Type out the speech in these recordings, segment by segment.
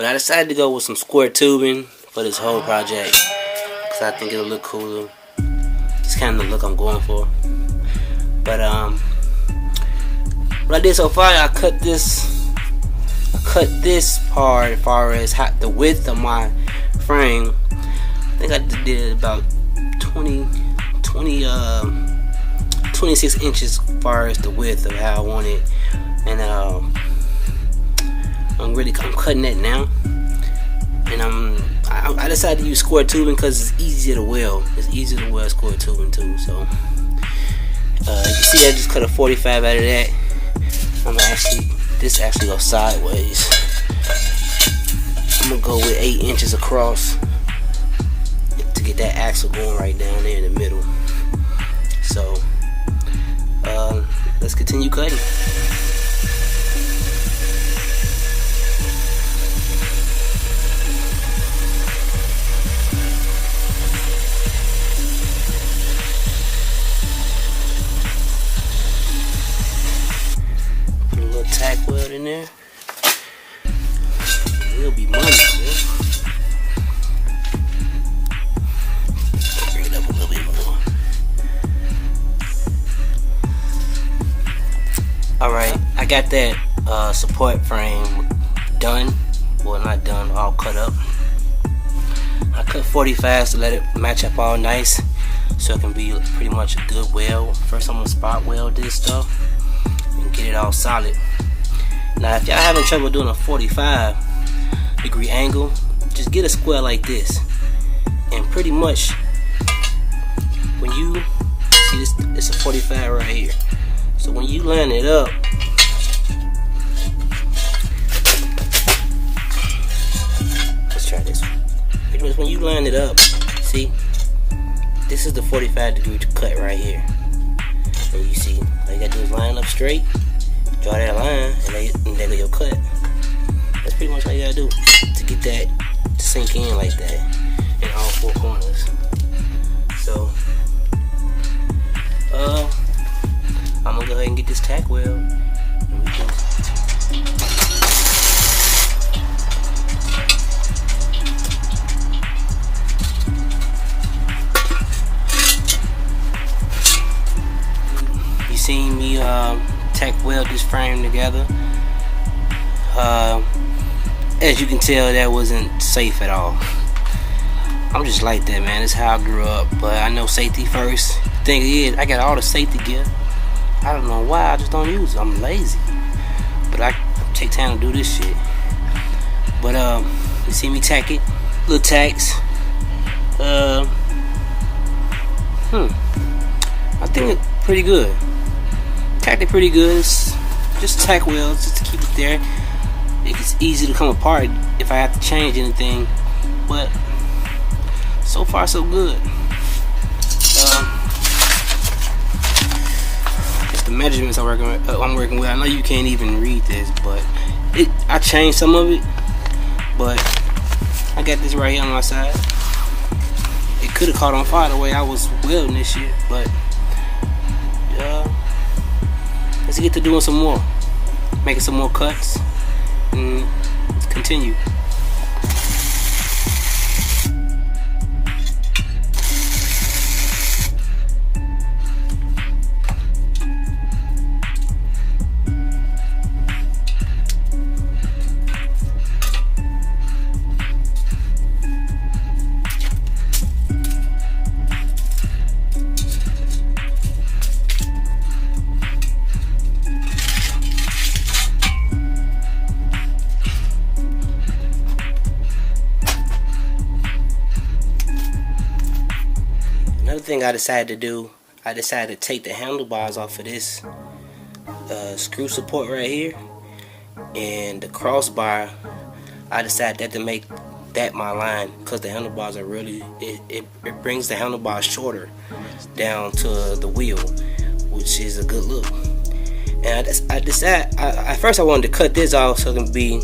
But I decided to go with some square tubing for this whole project because I think it'll look cooler. It's kind of the look I'm going for. But what I did so far, I cut this part as far as the width of my frame. I think I did about 26 inches as far as the width of how I want it. And I'm cutting that now. And I decided to use square tubing because it's easier to weld. It's easier to weld square tubing too. So you can see I just cut a 45 out of that. This actually goes sideways. I'm gonna go with 8 inches across to get that axle going right down there in the middle. So let's continue cutting. Tack weld in there. It'll be money, man. Bring it up a little bit more. Alright, I got that support frame done. Well, not done, all cut up. I cut 45s to let it match up all nice so it can be pretty much a good weld. First I'm gonna spot weld this stuff and get it all solid. Now if y'all having trouble doing a 45-degree angle, just get a square like this, and pretty much when you see this, it's a 45 right here. So when you line it up, let's try this one. Pretty much when you line it up, see, this is the 45-degree cut right here. And you see, all you gotta do is line up straight, draw that line, and there go your cut. That's pretty much all you gotta do to get that to sink in like that in all four corners. So, I'm gonna go ahead and get this tack weld. And we can you seen me tack weld this frame together. As you can tell, that wasn't safe at all. I'm just like that, man. That's how I grew up. But I know safety first. The thing is, I got all the safety gear. I don't know why I just don't use it. I'm lazy. But I take time to do this shit. But you see me tack it. Little tacks. I think it's pretty good. Tacked it pretty good. It's just tack welds just to keep it there. It's easy to come apart if I have to change anything, but so far so good. It's the measurements I'm working with. I know you can't even read this, but I changed some of it, but I got this right here on my side. It could have caught on fire the way I was welding this shit, but let's get to doing some more, making some more cuts, and let's continue. Another thing I decided to do, I decided to take the handlebars off of this screw support right here, and the crossbar, I decided to make that my line because the handlebars are really, it brings the handlebars shorter down to the wheel, which is a good look. And I decided, at first I wanted to cut this off so it can be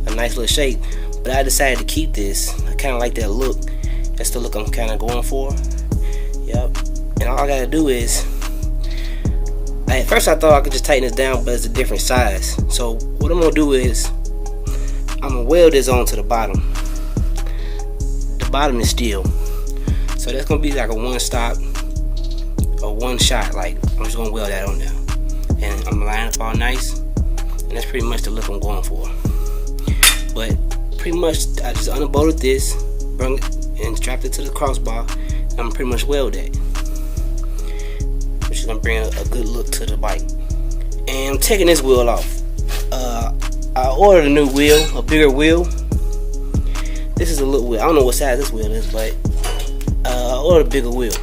a nice little shape, but I decided to keep this. I kind of like that look. That's the look I'm kind of going for. Yep. And all I gotta do is, at first I thought I could just tighten this down, but it's a different size. So what I'm gonna do is, I'm gonna weld this onto the bottom. The bottom is steel, so that's gonna be like a one stop or one shot. Like, I'm just gonna weld that on there, and I'm gonna line up all nice, and that's pretty much the look I'm going for. But pretty much I just unbolted this, bring it, and strapped it to the crossbar, and I'm pretty much weld that, which is gonna bring a good look to the bike. And I'm taking this wheel off. I ordered a new wheel, a bigger wheel. This is a little wheel. I don't know what size this wheel is, but I ordered a bigger wheel,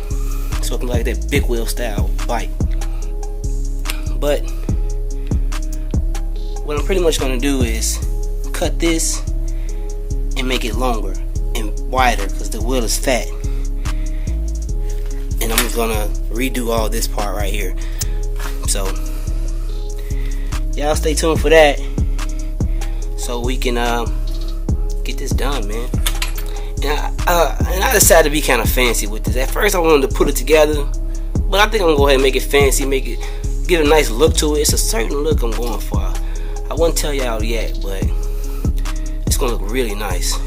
so it can like that big wheel style bike. But what I'm pretty much gonna do is cut this and make it longer and wider because the wheel is fat. And I'm just gonna redo all this part right here. So y'all stay tuned for that, so we can get this done, man. And I decided to be kind of fancy with this. At first I wanted to put it together, but I think I'm gonna go ahead and make it fancy, give it a nice look to it. It's a certain look I'm going for. I won't tell y'all yet, but it's gonna look really nice.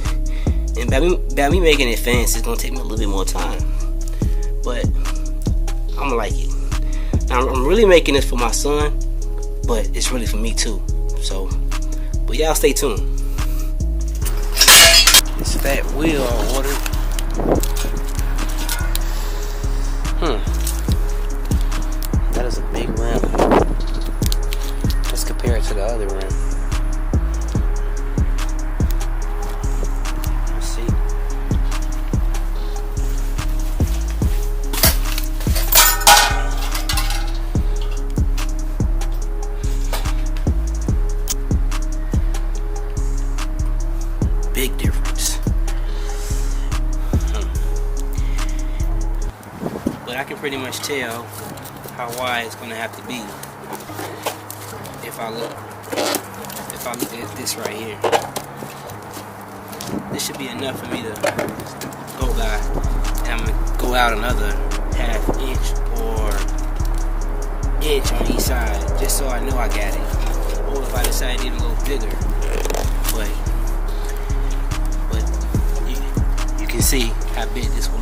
And by me making it fancy, it's gonna take me a little bit more time, but I'm gonna like it. Now, I'm really making this for my son, but it's really for me too. So, but y'all stay tuned. This fat wheel I ordered. That is a big rim. Let's compare it to the other rim. Let's see. Big difference. But I can pretty much tell how wide it's gonna have to be if I look at this right here. This should be enough for me to go by, and I'm gonna go out another half inch or inch on each side, just so I know I got it. Or if I decide even a little bigger, but you can see how big this one